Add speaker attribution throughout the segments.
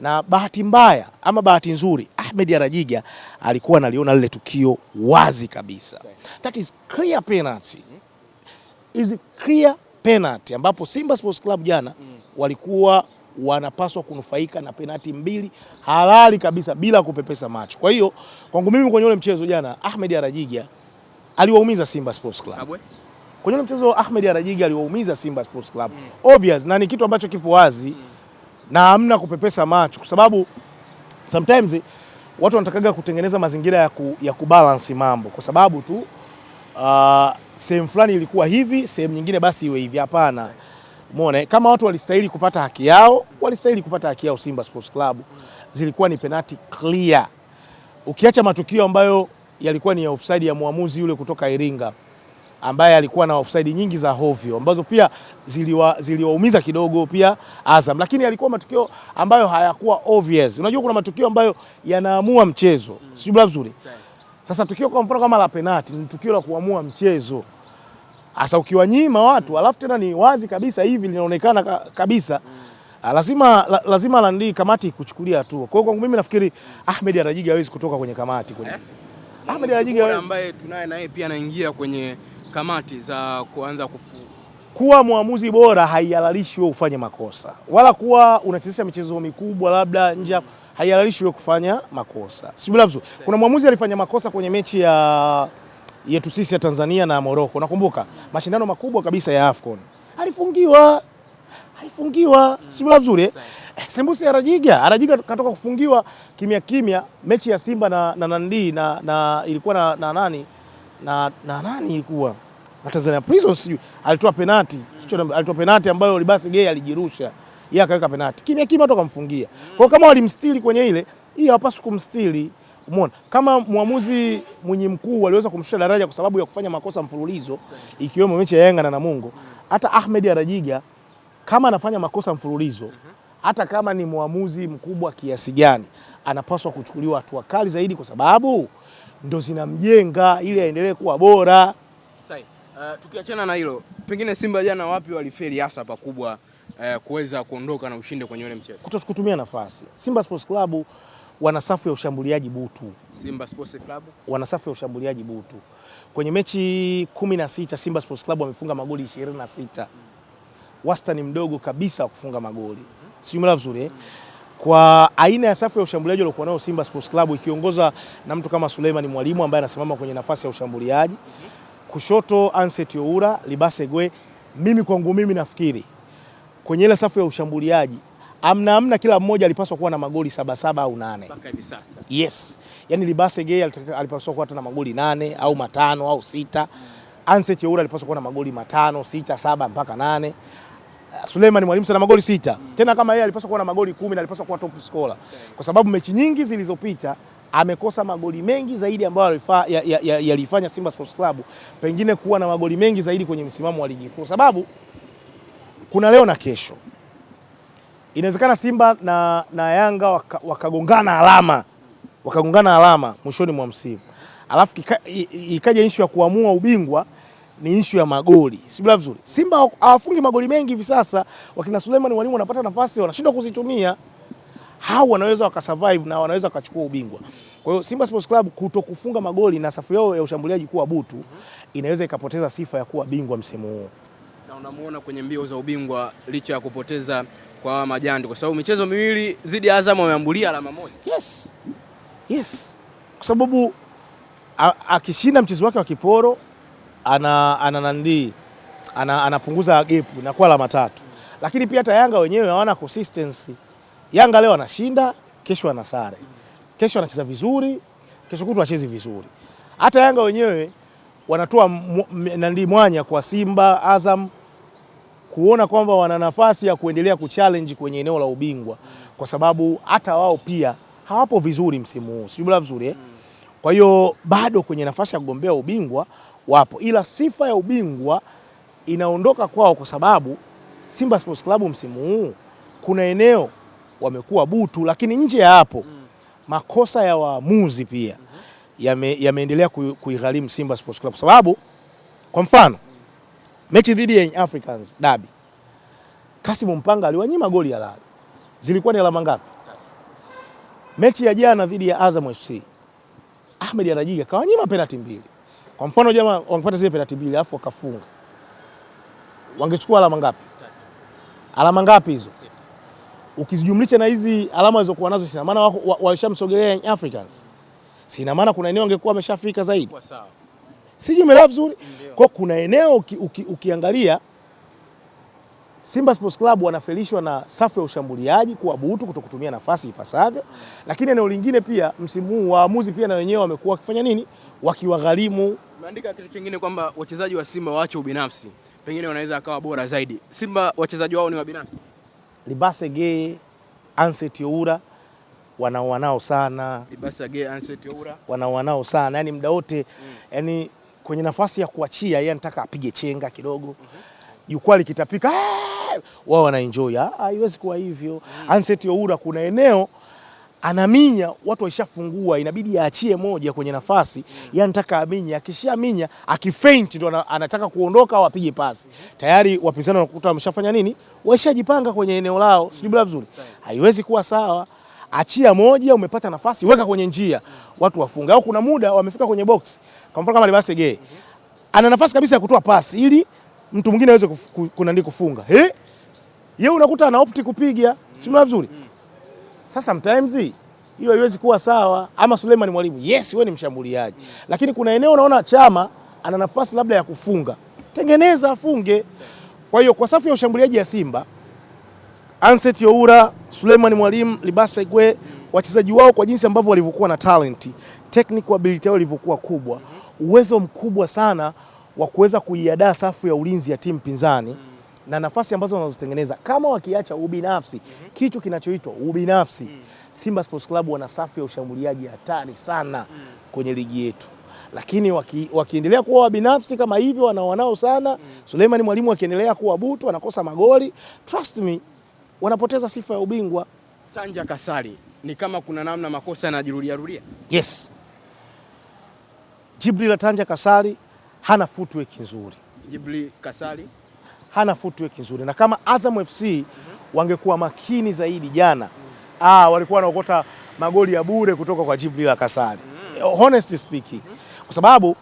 Speaker 1: Na bahati mbaya ama bahati nzuri, Ahmed Arajiga alikuwa analiona lile tukio wazi kabisa. That is clear penalty. Is clear penalty ambapo Simba Sports Club jana walikuwa wanapaswa kunufaika na penalti mbili halali kabisa bila kupepesa macho. Kwa hiyo kwangu mimi kwenye ule mchezo jana Ahmed Arajiga aliwaumiza Simba Sports Club. Kwenye ule mchezo Ahmed Arajiga aliwaumiza Simba Sports Club. Obvious, na ni kitu ambacho kipo wazi na hamna kupepesa macho kwa sababu sometimes watu wanatakaga kutengeneza mazingira ya kubalance mambo kwa sababu tu sehemu fulani ilikuwa hivi, sehemu nyingine basi iwe hivi. Hapana. Umeona, kama watu walistahili kupata haki yao, walistahili kupata haki yao Simba Sports Club. Zilikuwa ni penalty clear. Ukiacha matukio ambayo yalikuwa ni ya offside ya muamuzi yule kutoka Iringa ambaye alikuwa na offside nyingi za hovyo ambazo pia ziliwaumiza kidogo pia Azam, lakini yalikuwa matukio ambayo hayakuwa obvious. Unajua kuna matukio ambayo yanaamua mchezo. Sio vizuri. Sasa tukio kwa mfano kama la penalty ni tukio la kuamua mchezo. Asa ukiwanyima watu alafu tena ni wazi kabisa hivi linaonekana kabisa, lazima Landi kamati kuchukulia hatua. Kwa hiyo kwangu mimi nafikiri Ahmed Arajiga hawezi kutoka kwenye kamati kwenye. Ahmed Arajiga
Speaker 2: ambaye tunaye naye pia anaingia kwenye kamati za kuanza
Speaker 1: kuwa muamuzi bora haihalalishi wewe ufanye makosa. Wala kuwa unachezesha michezo mikubwa labda nje haihalalishi wewe kufanya makosa. Sio vizuri. Kuna muamuzi alifanya makosa kwenye mechi yetu sisi ya Tanzania na Morocco. Nakumbuka mashindano makubwa kabisa ya AFCON. Alifungiwa. Sio vizuri. Sembusi Arajiga katoka kufungiwa kimya mechi ya Simba na Nandi na ilikuwa na nani? Na nani ilikuwa? Na Tanzania Prisons sijui. Alitoa penalti ambayo Libase Gay alijirusha. Yeye akaweka penalti. Kimya toka kumfungia. Kwa kama walimstili kwenye ile, hii hawapaswi kumstili. Umeona? Kama muamuzi mwenye mkuu waliweza kumshusha daraja kwa sababu ya kufanya makosa mfululizo ikiwemo mechi ya Yanga na Namungo, hata Ahmed Arajiga kama anafanya makosa mfululizo, hata kama ni muamuzi mkubwa kiasi gani, anapaswa kuchukuliwa hatua kali zaidi kwa sababu ndo zinamjenga ili aendelee kuwa bora.
Speaker 2: Sahi. Tukiachana na hilo, pengine Simba jana wapi walifeli hasa pakubwa kuweza kuondoka na ushindi kwenye ule mchezo?
Speaker 1: Kutokutumia nafasi. Simba Sports Club wana safu ya ushambuliaji butu.
Speaker 2: Simba Sports Club
Speaker 1: wana safu ya ushambuliaji butu. Kwenye mechi 16 Simba Sports Club wamefunga magoli 26. Wastani mdogo kabisa wa kufunga magoli. Sio vizuri. Kwa aina ya safu ya ushambuliaji waliokuwa nao Simba Sports Club ikiongozwa na mtu kama Suleiman Mwalimu ambaye anasimama kwenye nafasi ya ushambuliaji. Kushoto Anset Oura, Libase Gwe. Kwangu mimi nafikiri kwenye ile safu ya ushambuliaji amna kila mmoja alipaswa kuwa na magoli 7 au 8
Speaker 2: mpaka hivi sasa.
Speaker 1: Yes. Yaani Libase Gay alipaswa kuwa na magoli 8 au 5 au 6. Anset Oura alipaswa kuwa na magoli 5, 6, 7 mpaka 8. Suleiman Mwalimu sana magoli 6. Tena kama yeye alipaswa kuwa na magoli 10 na alipaswa kuwa top scorer. Kwa sababu mechi nyingi zilizopita amekosa magoli mengi zaidi ambayo yalifanya Simba Sports Club pengine kuwa na magoli mengi zaidi kwenye msimamo wa ligi. Kwa sababu kuna leo na kesho. Inawezekana Simba na Yanga wakagongana alama mwishoni mwa msimu. Alafu ikaja issue ya kuamua ubingwa ni issue ya magoli. Sio vizuri. Simba hawafungi magoli mengi hivi sasa, wakina Suleiman Mwalimu wanapata nafasi wanashindwa kuzitumia. Hao wanaweza wakasurvive na wanaweza wakachukua ubingwa. Kwa hiyo Simba Sports Club kutokufunga magoli na safu yao ya ushambuliaji kuwa butu inaweza ikapoteza sifa ya kuwa bingwa msimu huu.
Speaker 2: Na unamuona kwenye mbio za ubingwa licha ya kupoteza kwa majandi kwa sababu michezo miwili zidi ya Azam wameambulia alama moja.
Speaker 1: Yes. Kwa sababu akishinda mchezo wake wa kiporo anapunguza gap na kuwa alama 3. Lakini pia hata Yanga wenyewe hawana consistency. Yanga leo anashinda, kesho anasare. Kesho anacheza vizuri, kesho kutwa achezi vizuri. Hata Yanga wenyewe wanatoa mwanya kwa Simba, Azam kuona kwamba wana nafasi ya kuendelea kuchallenge kwenye eneo la ubingwa kwa sababu hata wao pia hawapo vizuri msimu huu. Sio vizuri. Kwa hiyo bado kwenye nafasi ya kugombea ubingwa wapo, ila sifa ya ubingwa inaondoka kwao kwa sababu Simba Sports Club msimu huu kuna eneo wamekuwa butu, lakini nje ya hapo makosa ya waamuzi pia yameendelea kuigharimu Simba Sports Club. Sababu kwa mfano mechi dhidi ya Young Africans Derby, Kasim Mpanga aliwanyima goli halali. Zilikuwa ni alama ngapi? Mechi ya jana dhidi ya Azam FC, Ahmed Arajiga kawanyima penalty 2. Kwa mfano jamaa wangepata zile penalty 2 alafu wakafunga, wangechukua alama ngapi? Alama ngapi hizo? Ukizijumlisha na hizi alama zilizokuwa nazo, sina maana walishamsogelea Young Africans, sina maana kuna eneo angekuwa ameshafika zaidi.
Speaker 2: Sawa,
Speaker 1: sijui umeelewa vizuri. Kwa kuna eneo ukiangalia Simba Sports Club wanafelishwa na safu ya ushambuliaji kuwa butu, kutokutumia nafasi ipasavyo. Lakini eneo lingine pia msimu huu waamuzi pia na wenyewe wamekuwa wakifanya nini? Wakiwagharimu.
Speaker 2: Umeandika kitu kingine kwamba wachezaji wa Simba waache ubinafsi, pengine wanaweza akawa bora zaidi. Simba wachezaji wao ni wabinafsi.
Speaker 1: Libase Gay, Anset Youra wanao sana.
Speaker 2: Libase Gay, Anset Youra
Speaker 1: wanao sana. Yaani muda wote yani kwenye nafasi ya kuachia yeye anataka apige chenga kidogo. Jukwaa likitapika wao wana enjoy. Haiwezi kuwa hivyo. Anset Youra kuna eneo anaminya, watu waishafungua, inabidi aachie moja kwenye nafasi, yeye anataka aminya, akishaminya akifaint ndo anataka kuondoka au apige pasi. Tayari wapinzani wanakuta wameshafanya nini? Waishajipanga kwenye eneo lao. Sijui bila vizuri. Haiwezi kuwa sawa. Achia moja, umepata nafasi, weka kwenye njia, watu wafunga. Au kuna muda wamefika kwenye box. Kwa mfano kama Libase Gay, ana nafasi kabisa ya kutoa pasi ili mtu mwingine aweze kufunga. Yeye unakuta ana opti kupiga. Sijui bila vizuri. Sasa sometimes hiyo haiwezi kuwa sawa. Ama Suleiman Mwalimu, yes wewe ni mshambuliaji, lakini kuna eneo unaona Chama ana nafasi labda ya kufunga, tengeneza afunge. Kwa hiyo kwa safu ya ushambuliaji ya Simba, Anset Youra, Suleiman Mwalimu, Libase Gay, wachezaji wao kwa jinsi ambavyo walivyokuwa na talent, technical ability yao ilivyokuwa kubwa, uwezo mkubwa sana wa kuweza kuiadaa safu ya ulinzi ya timu pinzani na nafasi ambazo wanazotengeneza, kama wakiacha ubinafsi, kitu kinachoitwa ubinafsi, Simba Sports Club wana safu ya ushambuliaji hatari sana kwenye ligi yetu. Lakini wakiendelea kuwa wabinafsi kama hivyo wanao sana, Suleiman Mwalimu akiendelea kuwa butu, anakosa magoli, trust me, wanapoteza sifa ya ubingwa.
Speaker 2: Tanja Kasari ni kama kuna namna makosa yanajirudia rudia.
Speaker 1: Yes. Jibril Tanja Kasari hana footwork nzuri.
Speaker 2: Jibril Kasari
Speaker 1: hana footwork nzuri, na kama Azam FC wangekuwa makini zaidi jana, walikuwa wanaokota magoli ya bure kutoka kwa Jibril Kasari. Honestly speaking. Kwa sababu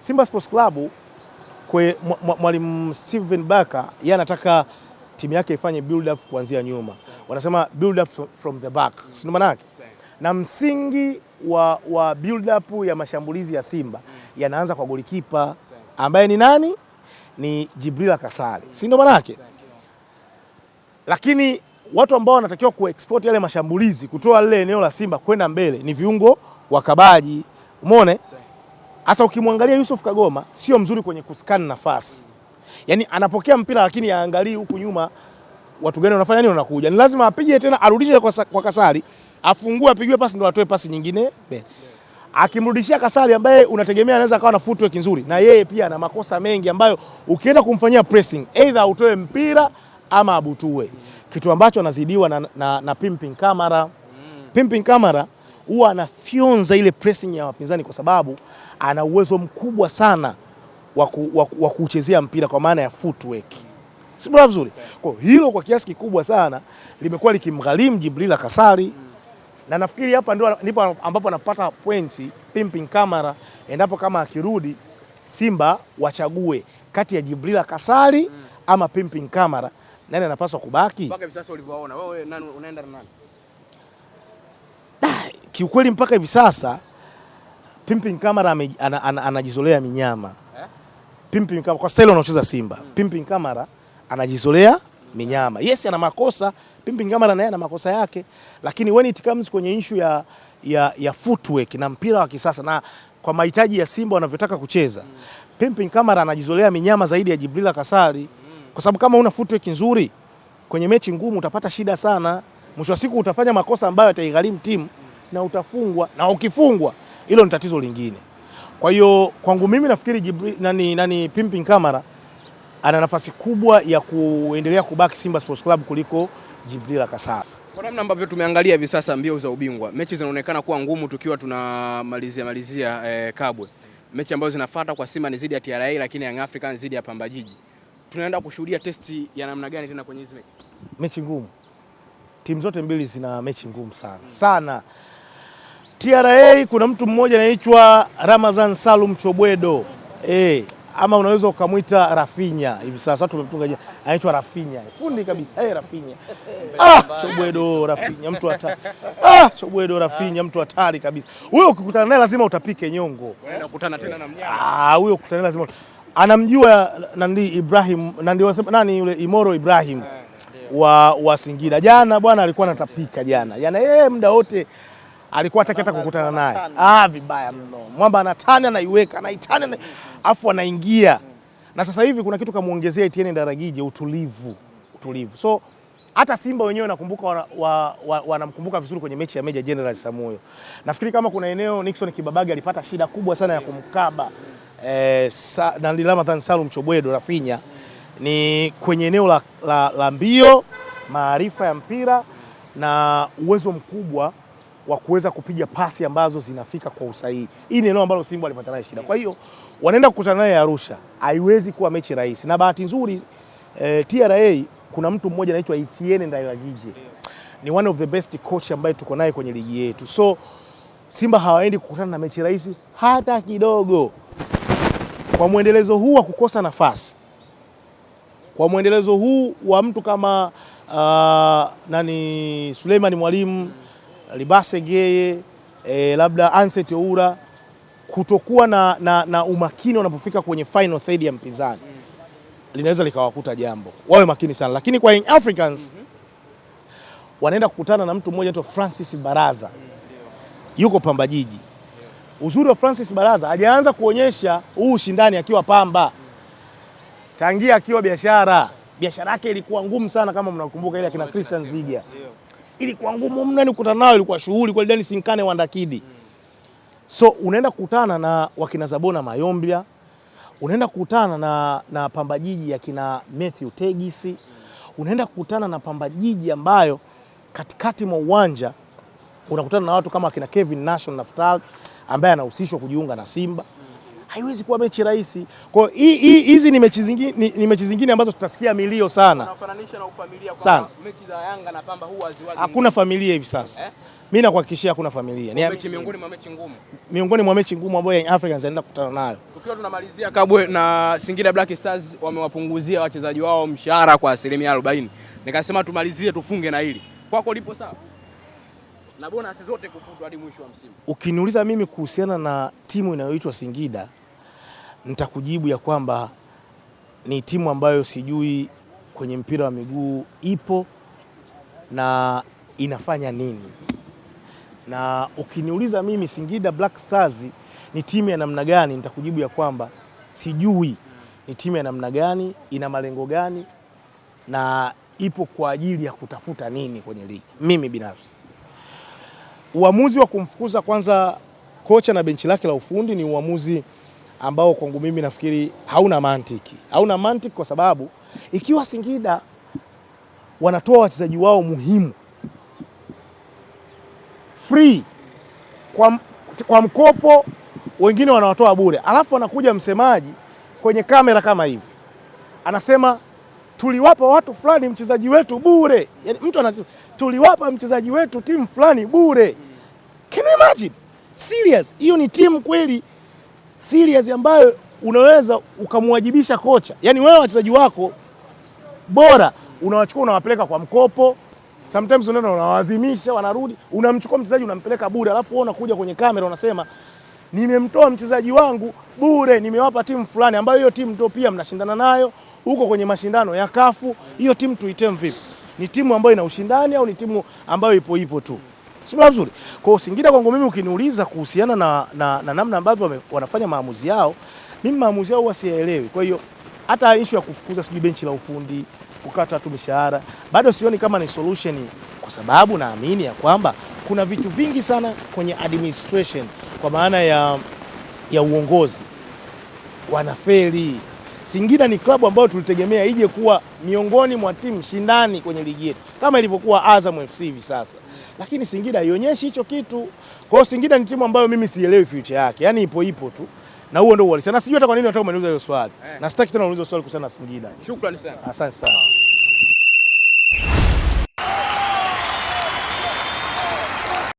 Speaker 1: Simba Sports Club kwa mwalimu Steven Baka, yeye anataka timu yake ifanye build up kuanzia nyuma. Wanasema build up from the back. Sio maana yake? Na msingi wa build up ya mashambulizi ya Simba yanaanza kwa golikipa ambaye ni nani? Ni Jibril Kasari. Si ndio maana yake? Lakini watu ambao wanatakiwa kuexport yale mashambulizi kutoa lile eneo la Simba kwenda mbele ni viungo wakabaji. Umeona? Hasa ukimwangalia Yusuf Kagoma sio mzuri kwenye kuscan nafasi. Yaani anapokea mpira lakini aangalii huku nyuma watu gani wanafanya nini wanakuja. Ni lazima apige tena arudishe kwa Kasari, afungue apigiwe pasi ndio atoe pasi nyingine. Akimrudishia Kasari ambaye unategemea anaweza akawa na footwork nzuri, na yeye pia ana makosa mengi ambayo ukienda kumfanyia pressing either utoe mpira ama abutue. Kitu ambacho anazidiwa na Pimpin Kamara. Pimpin Kamara huwa anafyonza ile pressing ya wapinzani kwa sababu ana uwezo mkubwa sana wa kuchezea mpira kwa maana ya footwork. Si bora vizuri. Kwa hilo kwa kiasi kikubwa sana limekuwa likimgharimu Jibril Kasari. Na nafikiri hapa ndipo ambapo anapata pointi Pimpin Kamara, endapo kama akirudi Simba wachague kati ya Jibril Kasari ama Pimpin Kamara, nani anapaswa kubaki?
Speaker 2: Mpaka hivi sasa ulivyoona wewe nani unaenda na nani?
Speaker 1: Kiukweli mpaka hivi sasa Pimpin Kamara anajizolea minyama. Pimpin Kamara kwa style anaocheza Simba. Pimpin Kamara anajizolea minyama. Yes, ana makosa. Pimpin Kamara naye ana makosa yake, lakini when it comes kwenye issue ya footwork na mpira wa kisasa na kwa mahitaji ya Simba wanavyotaka kucheza, Pimpin Kamara anajizolea minyama zaidi ya Jibril Kasari. Kwa sababu kama una footwork nzuri kwenye mechi ngumu utapata shida sana. Mwisho wa siku utafanya makosa ambayo yataigharimu timu na utafungwa, na ukifungwa hilo ni tatizo lingine. Kwa hiyo kwangu mimi nafikiri Pimpin Kamara ana nafasi kubwa ya kuendelea kubaki Simba Sports Club kuliko Jibril Kasari.
Speaker 2: Kwa namna ambavyo tumeangalia hivi sasa mbio za ubingwa, mechi zinaonekana kuwa ngumu tukiwa tunamalizia Kabwe. Mechi ambazo zinafuata kwa Simba ni zidi ya TRA, lakini Young Africans zidi ya Pamba Jiji. Tunaenda kushuhudia testi ya namna gani tena kwenye hizo mechi?
Speaker 1: Mechi ngumu. timu zote mbili zina mechi ngumu sana. TRA kuna mtu mmoja anaitwa Ramazan Salum Chobwedo. Ama unaweza ukamwita Rafinya. Hivi sasa watu wamemtunga jina. Anaitwa Rafinya. Fundi kabisa. Rafinya. Chobwedo Rafinya mtu hatari. Chobwedo Rafinya mtu hatari kabisa. Wewe ukikutana naye lazima utapike nyongo.
Speaker 2: Unakutana tena na mnyama.
Speaker 1: Huyo ukikutana lazima anamjua Nandi Ibrahim, nani yule Imoro Ibrahim wa Singida. Jana bwana alikuwa anatapika jana. Yeye muda wote alikuwa hataki hata kukutana naye. Vibaya mno. Mwamba anatani anaiweka, anaitani afu anaingia. Na sasa hivi kuna kitu kamuongezea Etienne Ndaragije, utulivu. So hata Simba wenyewe nakumbuka wanamkumbuka vizuri kwenye mechi ya Meja General Samuyo. Nafikiri kama kuna eneo Nixon Kibabage alipata shida kubwa sana ya kumkaba na Ramadhan Salum Chobwedo Rafinya ni kwenye eneo la mbio, maarifa ya mpira na uwezo mkubwa wa kuweza kupiga pasi ambazo zinafika kwa usahihi. Hii ni eneo ambalo Simba alipata naye shida. Kwa hiyo wanaenda kukutana naye Arusha. Haiwezi kuwa mechi rahisi. Na bahati nzuri TRA kuna mtu mmoja anaitwa Etienne Ndaragije. Ni one of the best coach ambaye tuko naye kwenye ligi yetu. So Simba hawaendi kukutana na mechi rahisi hata kidogo. Kwa mwendelezo huu wa kukosa nafasi, kwa mwendelezo huu wa mtu kama Suleiman Mwalimu, Libase Geye, labda Anset Oura kutokuwa na umakini wanapofika kwenye final third ya mpinzani, linaweza likawakuta jambo. Wawe makini sana. Lakini kwa Young Africans wanaenda kukutana na mtu mmoja anaitwa Francis Baraza. Yuko Pamba Jiji. Uzuri wa Francis Baraza hajaanza kuonyesha huu ushindani akiwa Pamba. Tangia akiwa Biashara yake ilikuwa ngumu sana, kama mnakumbuka ile akina Christian Zigia. Ilikuwa ngumu mno, ni kukutana nao ilikuwa shughuli kwa Dennis Nkane Wandakidi. So unaenda kukutana na wakina Zabona Mayombia, unaenda kukutana na Pamba Jiji ya kina Matthew Tegisi, unaenda kukutana na Pamba Jiji ambayo katikati mwa uwanja unakutana na watu kama akina Kevin Nation Naftali ambaye anahusishwa kujiunga na Simba. Haiwezi kuwa mechi rahisi. Kwa hizi ni mechi zingine ambazo tutasikia milio sana.
Speaker 2: Unafananisha na ufamilia kwa mechi za Yanga na Pamba huwa haziwagi.
Speaker 1: Hakuna familia hivi sasa. Mimi nakuhakikishia hakuna familia.
Speaker 2: Ni mechi miongoni mwa mechi ngumu.
Speaker 1: Miongoni mwa mechi ngumu ambayo Young Africans anaenda kukutana nayo.
Speaker 2: Tukiwa tunamalizia Kabwe na Singida Black Stars wamewapunguzia wachezaji wao mshahara kwa 40%. Nikasema tumalizie tufunge na hili. Kwako lipo sawa? Na bonus zote kufutwa hadi mwisho wa msimu.
Speaker 1: Ukiniuliza mimi kuhusiana na timu inayoitwa Singida, nitakujibu ya kwamba ni timu ambayo sijui kwenye mpira wa miguu ipo na inafanya nini. Na ukiniuliza mimi Singida Black Stars ni timu ya namna gani, nitakujibu ya kwamba sijui ni timu ya namna gani, ina malengo gani na ipo kwa ajili ya kutafuta nini kwenye ligi. Mimi binafsi uamuzi wa kumfukuza kwanza kocha na benchi lake la ufundi ni uamuzi ambao kwangu mimi nafikiri hauna mantiki. Hauna mantiki kwa sababu ikiwa Singida wanatoa wachezaji wao muhimu free kwa mkopo, wengine wanawatoa bure, alafu anakuja msemaji kwenye kamera kama hivi anasema tuliwapa watu fulani mchezaji wetu bure. Yaani mtu anasema tuliwapa mchezaji wetu timu fulani bure. Can you imagine? Serious. Hiyo ni timu kweli serious ambayo unaweza ukamwajibisha kocha. Yaani wewe wachezaji wako bora unawachukua unawapeleka kwa mkopo. Sometimes unaenda unawazimisha wanarudi, unamchukua mchezaji unampeleka bure, alafu wewe unakuja kwenye kamera unasema nimemtoa mchezaji wangu bure, nimewapa timu fulani ambayo hiyo timu ndio pia mnashindana nayo huko kwenye mashindano ya kafu. Hiyo timu tuitem vipi? Ni timu ambayo ina ushindani au ni timu ambayo ipo tu? Sio vizuri. Kwa hiyo Singida kwangu mimi ukiniuliza kuhusiana na namna ambavyo wanafanya maamuzi yao, mimi maamuzi yao huwa siyaelewi. Kwa hiyo hata issue ya kufukuza sijui benchi la ufundi, kukata tu mishahara, bado sioni kama ni solution, kwa sababu naamini ya kwamba kuna vitu vingi sana kwenye administration kwa maana ya uongozi wanafeli. Singida ni klabu ambayo tulitegemea ije kuwa miongoni mwa timu shindani kwenye ligi yetu kama ilivyokuwa Azam FC hivi sasa. Lakini Singida haionyeshi hicho kitu. Kwa hiyo Singida ni timu ambayo mimi sielewi future yake. Yaani ipo tu. Na huo ndio uhalisia. Na sijui hata kwa nini unataka umeniuliza hilo swali. Na sitaki tena uniulize swali kuhusiana na Singida.
Speaker 2: Shukrani sana.
Speaker 1: Asante sana.